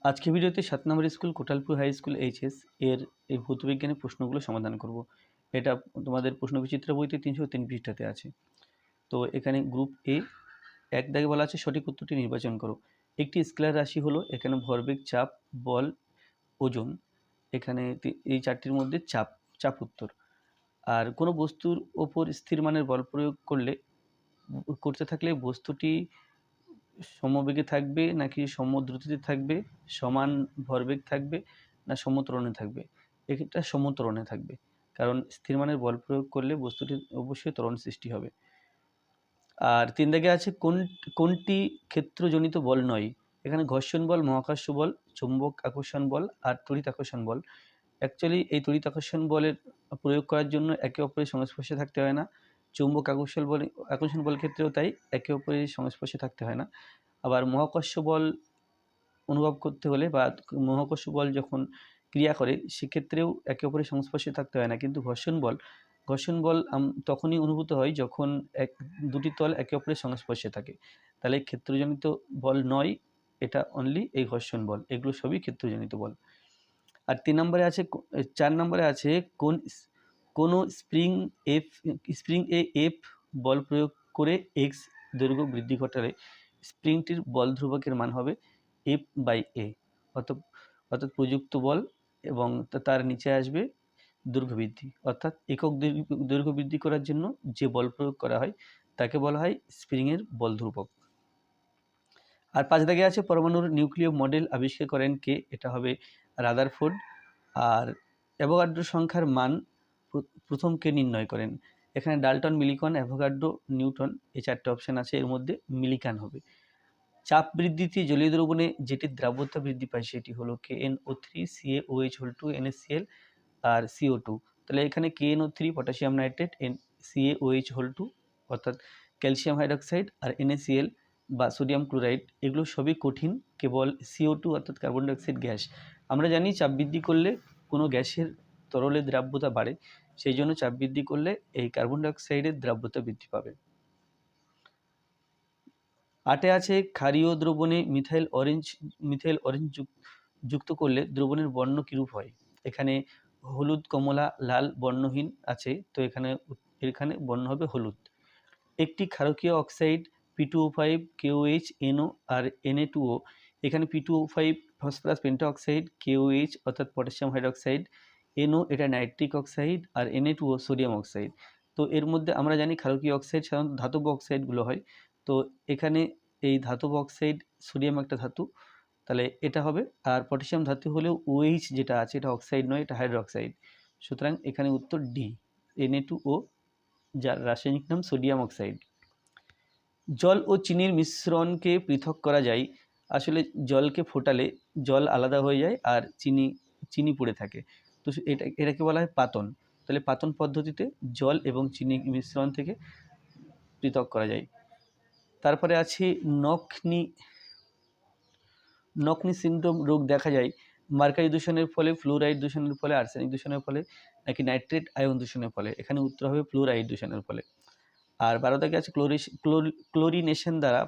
আজকে ভিডিওতে 7 নম্বর school Kotalpur high school HS এর এই ভৌতবিজ্ঞানের প্রশ্নগুলো সমাধান করব। এটা তোমাদের প্রশ্নবিচিত্রা বইতে 303 পৃষ্ঠাতে আছে। তো এখানে গ্রুপ এ এক দাগে বলা আছে সঠিক উত্তরটি নির্বাচন করো। একটি স্কেলার রাশি হলো এখানে ভরবেগ, চাপ, বল, ওজন। এখানে এই চারটির মধ্যে চাপ উত্তর। আর কোনো বস্তুর ওপর স্থির মানের বল প্রয়োগ করতে থাকলে বস্তুটি সমবেগে থাকবে নাকি সমদ্রুতিতে থাকবে, সমান ভরবেগ থাকবে না সমত্বরণে থাকবে? এটা সমত্বরণে থাকবে, কারণ স্থির মানের বল প্রয়োগ করলে বস্তুটির অবশ্যই ত্বরণ সৃষ্টি হবে। আর 3 দাগে আছে কোনটি ক্ষেত্রজনিত বল নয়? এখানে ঘর্ষণ বল, মহাকর্ষ বল, চুম্বক আকর্ষণ বল আর তড়িৎ আকর্ষণ বল। অ্যাকচুয়ালি এই তড়িৎ আকর্ষণ বলের প্রয়োগ করার জন্য একে অপরের সংস্পর্শে থাকতে হয় না। চুম্বক আকর্ষণ বল ক্ষেত্রেও তাই, একে অপরের সংস্পর্শে থাকতে হয় না। আবার মহাকর্ষ বল অনুভব করতে হলে বা মহাকর্ষ বল যখন ক্রিয়া করে সেক্ষেত্রেও একে অপরের সংস্পর্শে থাকতে হয় না। কিন্তু ঘর্ষণ বল তখনই অনুভূত হয় যখন দুটি তল একে অপরের সংস্পর্শে থাকে। তাহলে ক্ষেত্রজনিত বল নয়, এটা অনলি এই ঘর্ষণ বল। এগুলো সবই ক্ষেত্রজনিত বল। আর 4 নম্বরে আছে কোনো স্প্রিং এ এফ বল প্রয়োগ করে এক্স দৈর্ঘ্য বৃদ্ধি ঘটালে স্প্রিংটির বল ধ্রুবকের মান হবে F/A, অর্থাৎ প্রযুক্ত বল এবং তার নিচে আসবে দৈর্ঘ্য বৃদ্ধি। অর্থাৎ একক দৈর্ঘ্য বৃদ্ধি করার জন্য যে বল প্রয়োগ করা হয় তাকে বলা হয় স্প্রিংয়ের বল ধ্রুবক। আর 5 দাগে আছে পরমাণুর নিউক্লিয় মডেল আবিষ্কার করেন কে? এটা হবে রাদারফোর্ড। আর অ্যাভোগাড্রো সংখ্যার মান প্রথম কে নির্ণয় করেন? এখানে ডাল্টন, মিলিকন, অ্যাভোগাড্রো, নিউটন, এই 4টে অপশান আছে, এর মধ্যে মিলিকান হবে। চাপ বৃদ্ধিতে জলীয় দ্রবণে যেটি দ্রাব্যতা বৃদ্ধি পায় সেটি হলো KNO3, CaOH2, NaCl আর CO2। তাহলে এখানে KNO3 পটাশিয়াম নাইট্রেট, CaOH2 অর্থাৎ ক্যালসিয়াম হাইড্রক্সাইড আর NaCl বা সোডিয়াম ক্লোরাইড, এগুলো সবই কঠিন। কেবল CO2 অর্থাৎ কার্বন ডাইঅক্সাইড গ্যাস। আমরা জানি চাপ বৃদ্ধি করলে কোনো গ্যাসের তরলের দ্রাব্যতা বাড়ে, সেই জন্য চাপ বৃদ্ধি করলে এই কার্বন ডাইঅক্সাইডের দ্রাব্যতা বৃদ্ধি পাবে। 8 আছে ক্ষারীয় দ্রবণে মিথাইল অরেঞ্জ যুক্ত করলে দ্রবণের বর্ণ কিরূপ হয়? এখানে হলুদ, কমলা, লাল, বর্ণহীন আছে, তো এখানে বর্ণ হবে হলুদ। একটি ক্ষারকীয় অক্সাইড P2O5, KOH, NO আর Na2O। এখানে P2O5 phosphorus penta oxide, KOH অর্থাৎ পটাশিয়াম হাইড্রক্সাইড, NO এটা নাইট্রিক অক্সাইড আর Na2O সোডিয়াম অক্সাইড। তো এর মধ্যে আমরা জানি ক্ষারকীয় অক্সাইড সাধারণত ধাতব অক্সাইডগুলো হয়। তো এখানে এই ধাতব অক্সাইড, সোডিয়াম একটা ধাতু, তাহলে এটা হবে। আর পটাশিয়াম ধাতু হলেও OH যেটা আছে এটা অক্সাইড নয়, এটা হাইড্রোক্সাইড। সুতরাং এখানে উত্তর ডি, Na2O, যার রাসায়নিক নাম সোডিয়াম অক্সাইড। জল ও চিনির মিশ্রণকে পৃথক করা যায়। আসলে জলকে ফোটালে জল আলাদা হয়ে যায় আর চিনি পড়ে থাকে, তো এটাকে বলা হয় পাতন। তাহলে পাতন পদ্ধতিতে জল এবং চিনি মিশ্রণ থেকে পৃথক করা যায়। তারপরে আছে নকনি সিনড্রোম রোগ দেখা যায় মার্কারি দূষণের ফলে, ফ্লোরাইড দূষণের ফলে, আর্সেনিক দূষণের ফলে নাকি নাইট্রেট আয়ন দূষণের ফলে? এখানে উত্তর হবে ফ্লোরাইড দূষণের ফলে। আর 12 দাগে আছে ক্লোরিনেশন দ্বারা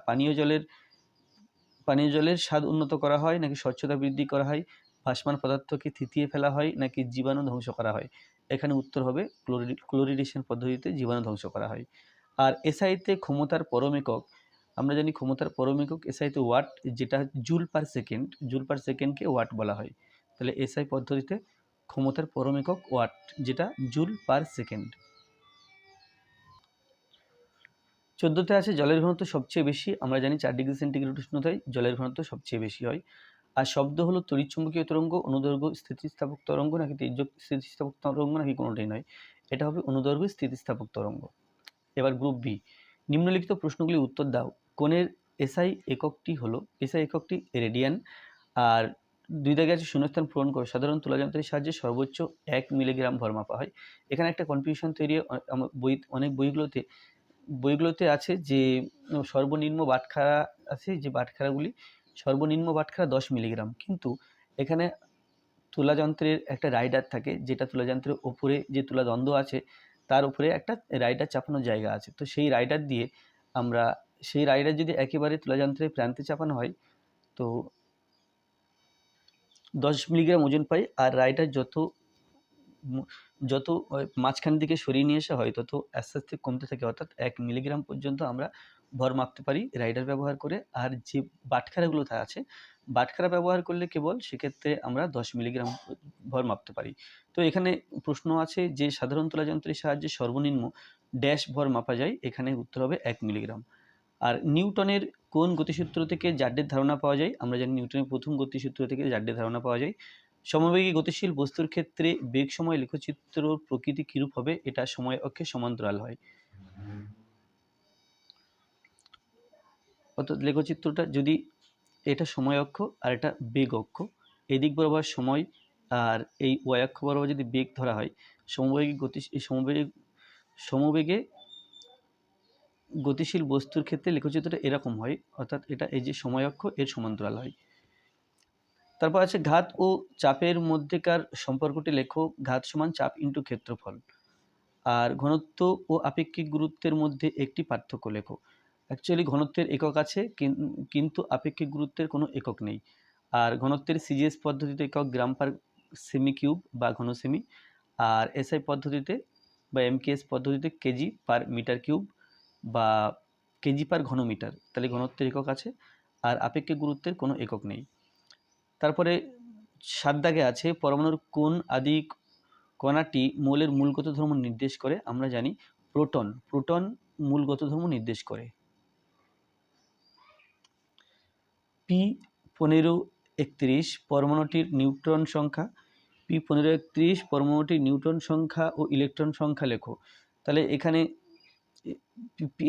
পানীয় জলের স্বাদ উন্নত করা হয় নাকি স্বচ্ছতা বৃদ্ধি করা হয়, ভাসমান পদার্থকে থিতিয়ে ফেলা হয় নাকি জীবাণু ধ্বংস করা হয়? এখানে উত্তর হবে ক্লোরিনেশন পদ্ধতিতে জীবাণু ধ্বংস করা হয়। আর এসআইতে ক্ষমতার পরম একক, আমরা জানি ক্ষমতার পরম একক এসআইতে ওয়াট, যেটা জুল পার সেকেন্ডকে ওয়াট বলা হয়। তাহলে এসআই পদ্ধতিতে ক্ষমতার পরম একক ওয়াট, যেটা জুল পার সেকেন্ড। 14তে আছে জলের ঘনত্ব সবচেয়ে বেশি। আমরা জানি 4 ডিগ্রি সেন্টিগ্রেড উষ্ণতায় জলের ঘনত্ব সবচেয়ে বেশি হয়। আর শব্দ হলো তড়িৎচুম্বকীয় তরঙ্গ, অনুদৈর্ঘ্য স্থিতিস্থাপক তরঙ্গ নাকি তির্যক স্থিতিস্থাপক তরঙ্গ নাকি কোনোটাই নয়, এটা হবে অনুদৈর্ঘ্য স্থিতিস্থাপক তরঙ্গ। এবার গ্রুপ বি, নিম্নলিখিত প্রশ্নগুলি উত্তর দাও। কোণের এসআই এককটি রেডিয়ান। আর 2 দাগে আছে শূন্যস্থান পূরণ করো। সাধারণ তুলাযন্ত্রের সাহায্যে সর্বোচ্চ 1 মিলিগ্রাম ভর মাপা হয়। এখানে একটা কনফিউশন তৈরি হয়, অনেক বইগুলোতে আছে যে সর্বনিম্ন বাটখারা আছে, যে বাটখারাগুলি সর্বনিম্ন বাটখারা 10 মিলিগ্রাম, কিন্তু এখানে তুলাযন্ত্রের একটা রাইডার থাকে, যেটা তুলাযন্ত্রের ওপরে যে তুলাদণ্ড আছে তার উপরে একটা রাইডার চাপানোর জায়গা আছে। তো সেই রাইডার যদি একেবারে তুলাযন্ত্রের প্রান্তে চাপানো হয়, তো 10 মিলিগ্রাম ওজন পাই, আর রাইডার যত মাঝখান দিকে সরিয়ে নিয়ে আসা হয় তত আস্তে আস্তে কমতে থাকে, অর্থাৎ 1 মিলিগ্রাম পর্যন্ত আমরা ভর মাপতে পারি রাইডার ব্যবহার করে। আর যে বাটখারাগুলো আছে, বাটখারা ব্যবহার করলে কেবল সেক্ষেত্রে আমরা 10 মিলিগ্রাম ভর মাপতে পারি। তো এখানে প্রশ্ন আছে যে সাধারণ তোলা যন্ত্রের সাহায্যে সর্বনিম্ন ড্যাশ ভর মাপা যায়, এখানে উত্তর হবে 1 মিলিগ্রাম। আর নিউটনের কোন গতিসূত্র থেকে জাড্যের ধারণা পাওয়া যায়? আমরা জানি নিউটনের প্রথম গতিসূত্র থেকে জাড্যের ধারণা পাওয়া যায়। সমবেগে গতিশীল বস্তুর ক্ষেত্রে বেগ সময় লেখচিত্র প্রকৃতি কিরূপ হবে? এটা সময় অক্ষে সমান্তরাল হয়। অর্থাৎ লেখচিত্রটা যদি এটা সময় অক্ষ আর এটা বেগ অক্ষ, এদিক বরাবর সময় আর এই ওয়াই অক্ষ বরাবর যদি বেগ ধরা হয়, সমবেগে গতিশীল বস্তুর ক্ষেত্রে লেখচিত্রটা এরকম হয়, অর্থাৎ এটা এই যে সময় অক্ষ এর সমান্তরাল হয়। তারপর আছে ঘাত ও চাপের মধ্যেকার সম্পর্কটি লেখো। ঘাত সমান চাপ ইন্টু ক্ষেত্রফল। আর ঘনত্ব ও আপেক্ষিক গুরুত্বের মধ্যে একটি পার্থক্য লেখো। অ্যাকচুয়ালি ঘনত্বের একক আছে, কিন্তু আপেক্ষিক গুরুত্বের কোনো একক নেই। আর ঘনত্বের সিজিএস পদ্ধতিতে একক গ্রাম পার সেমি কিউব বা ঘন সেমি, আর এসআই পদ্ধতিতে বা এমকেএস পদ্ধতিতে কেজি পার মিটার কিউব বা কেজি পার ঘন মিটার। তাহলে ঘনত্বের একক আছে আর আপেক্ষিক গুরুত্বের কোনো একক নেই। তারপরে 7 দাগে আছে পরমাণুর কোন আদি কণাটি মৌলের মূলগত ধর্ম নির্দেশ করে? আমরা জানি প্রোটন মূলগত ধর্ম নির্দেশ করে। P1531 পরমাণুটির নিউট্রন সংখ্যা। P1531 পরমাণুটির নিউটন সংখ্যা ও ইলেকট্রন সংখ্যা লেখো। তাহলে এখানে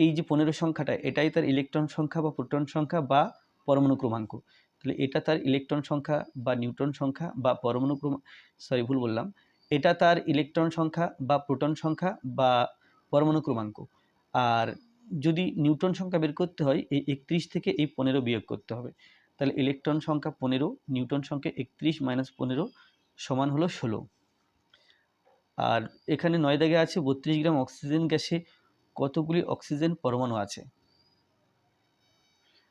এই যে 15 সংখ্যাটা, এটাই তার ইলেকট্রন সংখ্যা বা প্রোটন সংখ্যা বা পরমাণু ক্রমাঙ্ক। তাহলে এটা তার ইলেকট্রন সংখ্যা বা নিউটন সংখ্যা বা পরমাণু ভুল বললাম, এটা তার ইলেকট্রন সংখ্যা বা প্রোটন সংখ্যা বা পরমাণু ক্রমাঙ্ক। আর যদি নিউটন সংখ্যা বের করতে হয়, এই 31 থেকে এই 15 বিয়োগ করতে হবে। তাহলে ইলেকট্রন সংখ্যা 15, নিউটন সংখ্যা 31 মাইনাস 15 সমান হলো 16। আর এখানে 9 দাগে আছে 32 গ্রাম অক্সিজেন গ্যাসে কতগুলি অক্সিজেন পরমাণু আছে?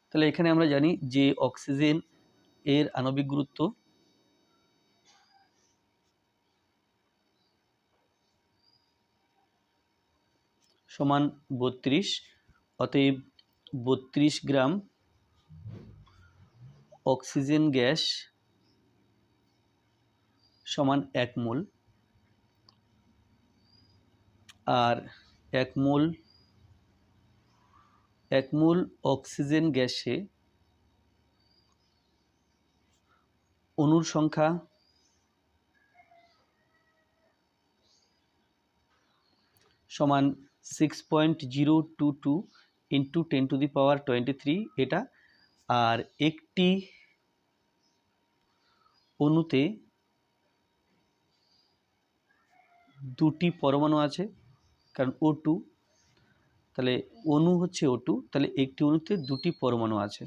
তাহলে এখানে আমরা জানি যে অক্সিজেন এর আণবিক গুরুত্ব সমান 32, অতএব 32 গ্রাম অক্সিজেন গ্যাস সমান 1 মোল। আর 1 মোল অক্সিজেন গ্যাসে অণুর সংখ্যা সমান 6.022 ইন্টু 10⁻23 এটা। আর একটি অণুতে দুটি পরমাণু আছে, কারণ O2, তাহলে অণু হচ্ছে O2, তাহলে একটি অণুতে দুটি পরমাণু আছে।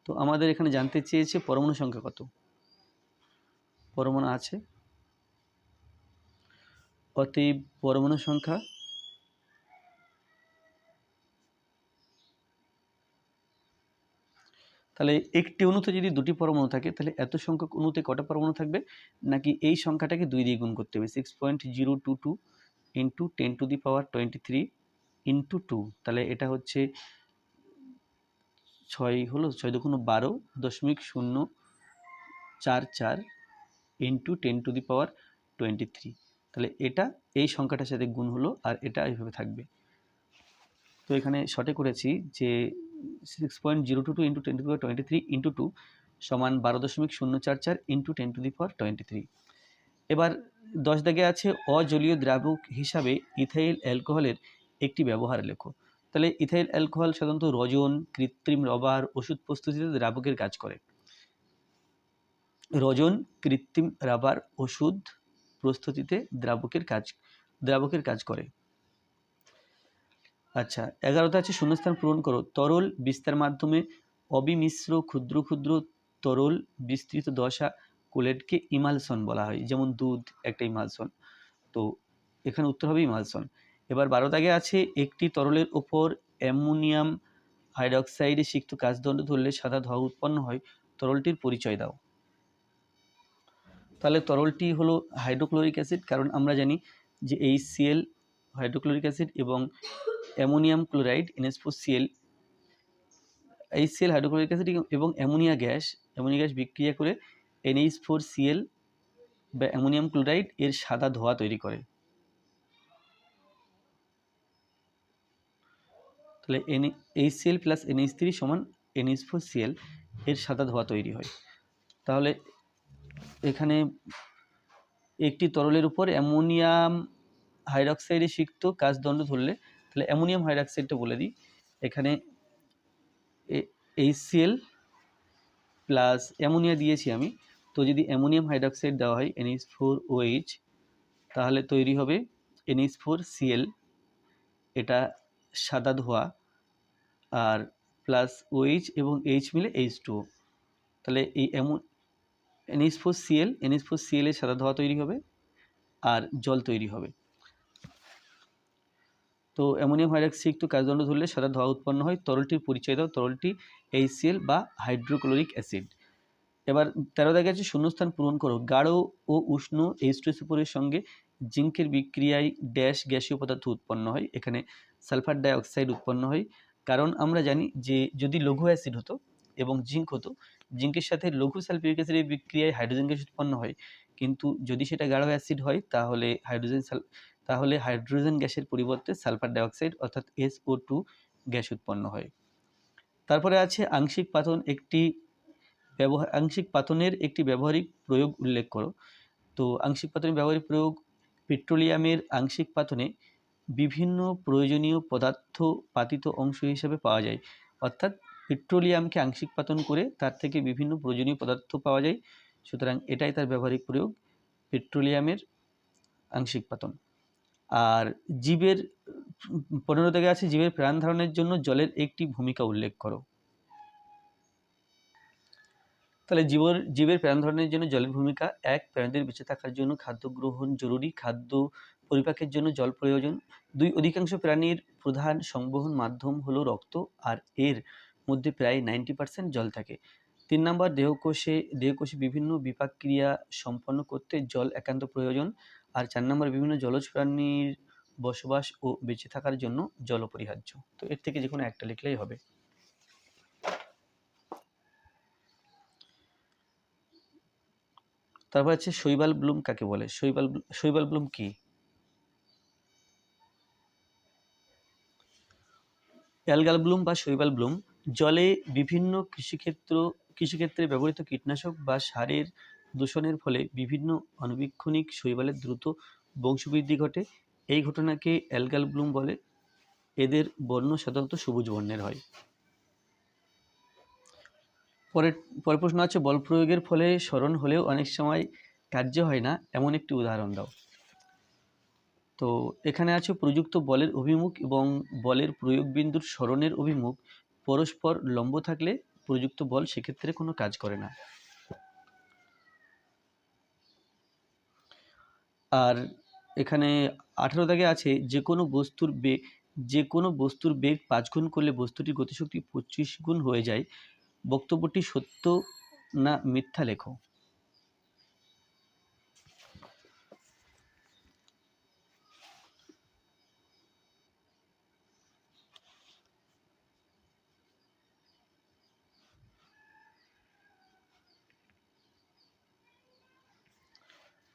তো আমাদের এখানে জানতে চেয়েছে পরমাণু সংখ্যা কত। পরমাণু আছে, অতএব পরমাণু সংখ্যা তাহলে একটি অণুতে যদি দুটি পরমাণু থাকে, তাহলে এত সংখ্যক অণুতে কটা পরমাণু থাকবে? নাকি এই সংখ্যাটাকে 2 দিয়ে গুণ করতে হবে। 6.022 ইন্টু 10⁻23 ইন্টু 2, তাহলে এটা হচ্ছে 6 হলো, 6 দুগুণ 12.044 ইন্টু 10⁻23। তাহলে এটা এই সংখ্যাটার সাথে গুণ হলো, আর এটা এইভাবে থাকবে। তো এখানে শর্টে করেছি যে 6.022 ইন্টু 10⁻23 ইন্টু 2 সমান 12.044 ইন্টু 10⁻23। এবার 10 দাগে আছে অজলীয় দ্রাবক হিসাবে ইথাইল অ্যালকোহলের একটি ব্যবহার লেখো। তাহলে ইথাইল অ্যালকোহল সাধারণত রজন, কৃত্রিম রবার, ওষুধ প্রস্তুতিতে দ্রাবকের কাজ করে। রজন, কৃত্রিম রাবার, ওষুধ প্রস্তুতিতে দ্রাবকের কাজ করে। আচ্ছা, 11তে আছে শূন্যস্থান পূরণ করো। তরল বিস্তার মাধ্যমে অবিমিশ্র ক্ষুদ্র ক্ষুদ্র তরল বিস্তৃত দশা কোলেটকে ইমালসন বলা হয়। যেমন দুধ একটা ইমালসন, তো এখানে উত্তর হবে ইমালসন। এবার 12 দাগে আছে একটি তরলের ওপর অ্যামোনিয়াম হাইড্রক্সাইডে সিক্ত কাচদণ্ড ধরলে সাদা ধোঁয়া উৎপন্ন হয়, তরলটির পরিচয় দাও। তাহলে তরলটি হলো হাইড্রোক্লোরিক অ্যাসিড, কারণ আমরা জানি যে HCl হাইড্রোক্লোরিক অ্যাসিড এবং ammonium chloride NH4Cl, HCl hydrochloric acid এবং অ্যামোনিয়া গ্যাস বিক্রিয়া করে NH4Cl বা অ্যামোনিয়াম ক্লোরাইড এর সাদা ধোঁয়া তৈরি করে। তাহলে HCl প্লাস NH3 সমান NH4Cl এর সাদা ধোঁয়া তৈরি হয়। তাহলে এখানে একটি তরলের উপর অ্যামোনিয়াম হাইড্রক্সাইডে সিক্ত কাচদণ্ড ধরলে, তাহলে অ্যামোনিয়াম হাইড্রক্সাইডটা বলে দিই, এখানে HCl প্লাস অ্যামোনিয়া দিয়েছি আমি, তো যদি অ্যামোনিয়াম হাইড্রক্সাইড দেওয়া হয় NH4OH, তাহলে তৈরি হবে NH4Cl, এটা সাদা ধোঁয়া, আর প্লাস OH এবং H মিলে H2O, তাহলে এই NH4Cl এর সাদা ধোঁয়া তৈরি হবে আর জল তৈরি হবে। তো অ্যামোনিয়াম হাইড্রক্সাইড কাচদণ্ড ধরলে সাদা ধোঁয়া উৎপন্ন হয়। তরলটির পরিচয় দাও। তরলটি HCl বা হাইড্রোক্লোরিক অ্যাসিড। এবার 13 দাগে আছে শূন্যস্থান পূরণ করো। গাঢ় ও উষ্ণ H2SO4 এর সঙ্গে জিঙ্কের বিক্রিয়ায় ড্যাশ গ্যাসীয় পদার্থ উৎপন্ন হয়। এখানে সালফার ডাইঅক্সাইড উৎপন্ন হয়, কারণ আমরা জানি যে যদি লঘু অ্যাসিড হতো এবং জিঙ্ক হতো, জিঙ্কের সাথে লঘু সালফিউরিক অ্যাসিডের বিক্রিয়ায় হাইড্রোজেন গ্যাস উৎপন্ন হয়, কিন্তু যদি সেটা গাঢ় অ্যাসিড হয় তাহলে হাইড্রোজেন গ্যাসের পরিবর্তে সালফার ডাইঅক্সাইড অর্থাৎ SO2 গ্যাস উৎপন্ন হয়। তারপরে আছে আংশিক পাতনের একটি ব্যবহারিক প্রয়োগ উল্লেখ করো। তো আংশিক পাতনের ব্যবহারিক প্রয়োগ, পেট্রোলিয়ামের আংশিক পাতনে বিভিন্ন প্রয়োজনীয় পদার্থ পাতিত অংশ হিসেবে পাওয়া যায়, অর্থাৎ পেট্রোলিয়ামকে আংশিক পাতন করে তার থেকে বিভিন্ন প্রয়োজনীয় পদার্থ পাওয়া যায়, সুতরাং এটাই তার ব্যবহারিক প্রয়োগ, পেট্রোলিয়ামের আংশিক পাতন। আর জীবের 15 থেকে আছে জীবের প্রাণ ধারণের জন্য জলের একটি ভূমিকা উল্লেখ করো। তাহলে জীবের প্রাণ ধারণের জন্য জলের ভূমিকা: 1. প্রাণীদের বেঁচে থাকার জন্য খাদ্য গ্রহণ জরুরি, খাদ্য পরিপাকের জন্য জল প্রয়োজন। 2. অধিকাংশ প্রাণীর প্রধান সংবহন মাধ্যম হলো রক্ত, আর এর মধ্যে প্রায় 90% জল থাকে। 3 নম্বর, দেহকোষে বিভিন্ন বিপাক ক্রিয়া সম্পন্ন করতে জল একান্ত প্রয়োজন। আর 4 নম্বর, বিভিন্ন জলজ প্রাণীর বসবাস ও বেঁচে থাকার জন্য জল অপরিহার্য। তো এর থেকে যে কোনো একটা লিখলেই হবে। তারপর আছে শৈবাল ব্লুম কাকে বলে? শৈবাল ব্লুম কি? অ্যালগাল ব্লুম বা শৈবাল ব্লুম জলে বিভিন্ন কৃষিক্ষেত্রে ব্যবহৃত কীটনাশক বা সারের দূষণের ফলে বিভিন্ন আণুবীক্ষণিক শৈবালের দ্রুত বংশবৃদ্ধি ঘটে। এই ঘটনাকে অ্যালগাল ব্লুম বলে। এদের বর্ণ সাধারণত সবুজ বর্ণের হয়। পরের প্রশ্ন আছে, বল প্রয়োগের ফলে স্মরণ হলেও অনেক সময় কার্য হয় না, এমন একটি উদাহরণ দাও। তো এখানে আছে প্রযুক্ত বলের অভিমুখ এবং বলের প্রয়োগ বিন্দুর স্মরণের অভিমুখ পরস্পর লম্ব থাকলে প্রযুক্ত বল সেক্ষেত্রে কোনো কাজ করে না। আর এখানে 18 দাগে আছে যে কোনো বস্তুর বেগ 5 গুণ করলে বস্তুটির গতিশক্তি 25 গুণ হয়ে যায়। বক্তব্যটি সত্য না মিথ্যা লেখো।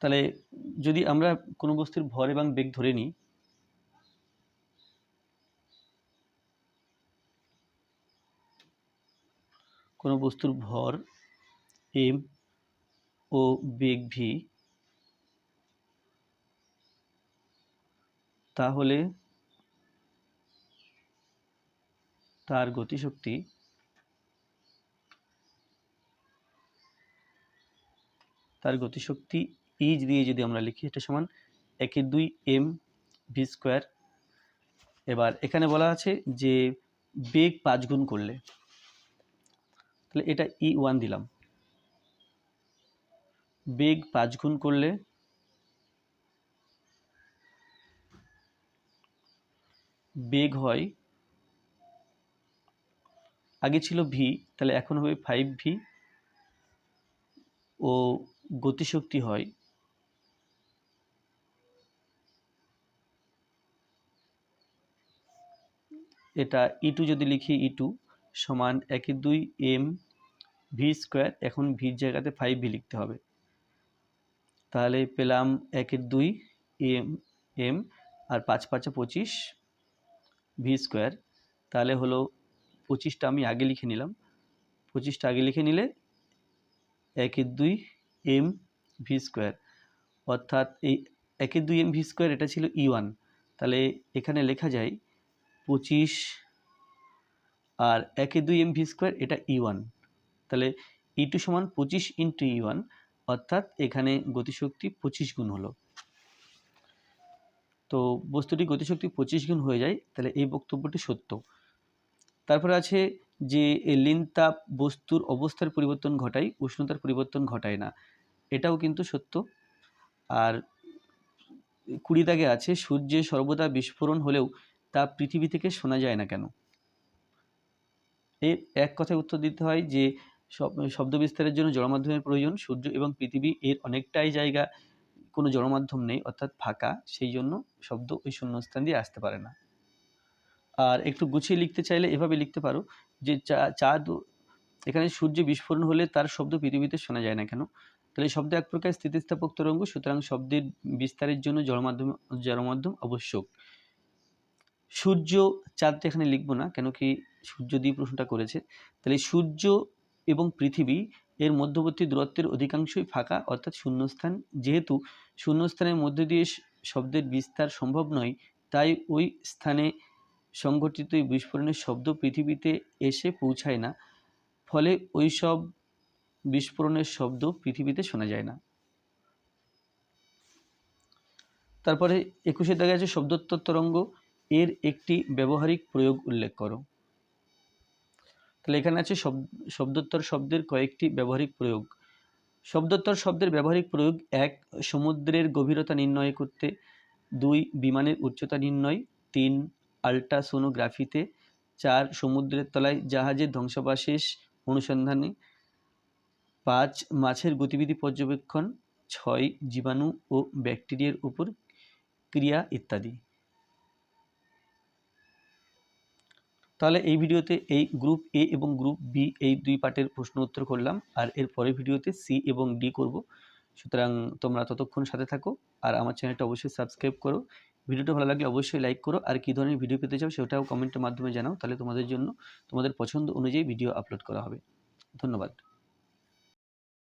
তাহলে যদি আমরা কোনো বস্তুর ভর এবং বেগ ধরে নিই, কোনো বস্তুর ভর m ও বেগ v, তাহলে তার গতিশক্তি e দিয়ে যদি আমরা লিখি, এটা সমান 1/2 mv²। এবার এখানে বলা আছে যে বেগ 5 গুণ করলে, তাহলে এটা e1 দিলাম। বেগ 5 গুণ করলে বেগ হয়, আগে ছিল v, তাহলে এখন হবে 5v, ও গতিশক্তি হয় এটা E2 যদি লিখি E2 সমান 1/2 m ভি স্কোয়ার, এখন ভির জায়গাতে 5v লিখতে হবে, তাহলে পেলাম 1/2 m আর 5 5 25 ভি স্কোয়ার, তাহলে হলো 25টা আমি আগে লিখে নিলাম, 25টা আগে লিখে নিলে 1/2 m ভি স্কোয়ার, অর্থাৎ এই 1/2 m ভি স্কোয়ার এটা ছিল E1, তাহলে এখানে লেখা যায় 25 আর 1/2 m ভি স্কোয়ার এটা E1, তাহলে E2 সমান 25 ইন্টু E1, অর্থাৎ এখানে গতিশক্তি 25 গুণ হলো। তো বস্তুটি গতিশক্তি 25 গুণ হয়ে যায়, তাহলে এই বক্তব্যটি সত্য। তারপরে আছে যে লীন তাপ বস্তুর অবস্থার পরিবর্তন ঘটায়, উষ্ণতার পরিবর্তন ঘটায় না, এটাও কিন্তু সত্য। আর 20 দাগে আছে সূর্যে সর্বদা বিস্ফোরণ হলেও তা পৃথিবী থেকে শোনা যায় না কেন? এর এক কথায় উত্তর দিতে হয় যে শব্দ বিস্তারের জন্য জড়মাধ্যমের প্রয়োজন, সূর্য এবং পৃথিবী এর অনেকটাই জায়গা কোনো জড়মাধ্যম নেই, অর্থাৎ ফাঁকা, সেই জন্য শব্দ ওই শূন্যস্থান দিয়ে আসতে পারে না। আর একটু গুছিয়ে লিখতে চাইলে এভাবে লিখতে পারো যে চাঁদ, এখানে সূর্যে বিস্ফোরণ হলে তার শব্দ পৃথিবীতে শোনা যায় না কেন? তাহলে শব্দ এক প্রকার স্থিতিস্থাপক তরঙ্গ, সুতরাং শব্দের বিস্তারের জন্য জড়মাধ্যম আবশ্যক। সূর্য, চাঁদটা এখানে লিখবো না, কেন কি সূর্য দিয়ে প্রশ্নটা করেছে, তাহলে সূর্য এবং পৃথিবী এর মধ্যবর্তী দূরত্বের অধিকাংশই ফাঁকা, অর্থাৎ শূন্যস্থান, যেহেতু শূন্যস্থানের মধ্যে দিয়ে শব্দের বিস্তার সম্ভব নয়, তাই ওই স্থানে সংঘটিত বিস্ফোরণের শব্দ পৃথিবীতে এসে পৌঁছায় না, ফলে ওই সব বিস্ফোরণের শব্দ পৃথিবীতে শোনা যায় না। তারপরে 21 দাগে আছে শব্দোত্তর তরঙ্গ, এর একটি ব্যবহারিক প্রয়োগ উল্লেখ করো। তাহলে এখানে আছে শব্দোত্তর শব্দের কয়েকটি ব্যবহারিক প্রয়োগ। শব্দোত্তর শব্দের ব্যবহারিক প্রয়োগ: 1. সমুদ্রের গভীরতা নির্ণয় করতে, 2. বিমানের উচ্চতা নির্ণয়, 3. আল্ট্রাসোনোগ্রাফিতে, 4. সমুদ্রের তলায় জাহাজের ধ্বংসাবশেষ অনুসন্ধানে, 5. মাছের গতিবিধি পর্যবেক্ষণ, 6. জীবাণু ও ব্যাকটেরিয়ার উপর ক্রিয়া ইত্যাদি। তাহলে এই ভিডিওতে এই গ্রুপ এ এবং গ্রুপ বি এই দুই পার্টের প্রশ্ন উত্তর করলাম, আর এর পরের ভিডিওতে সি এবং ডি করব। সুতরাং তোমরা ততক্ষণ সাথে থাকো, আর আমার চ্যানেলটা অবশ্যই সাবস্ক্রাইব করো। ভিডিওটা ভালো লাগলে অবশ্যই লাইক করো, আর কী ধরনের ভিডিও পেতে চাও সেটাও কমেন্টের মাধ্যমে জানাও, তাহলে তোমাদের জন্য তোমাদের পছন্দ অনুযায়ী ভিডিও আপলোড করা হবে। ধন্যবাদ।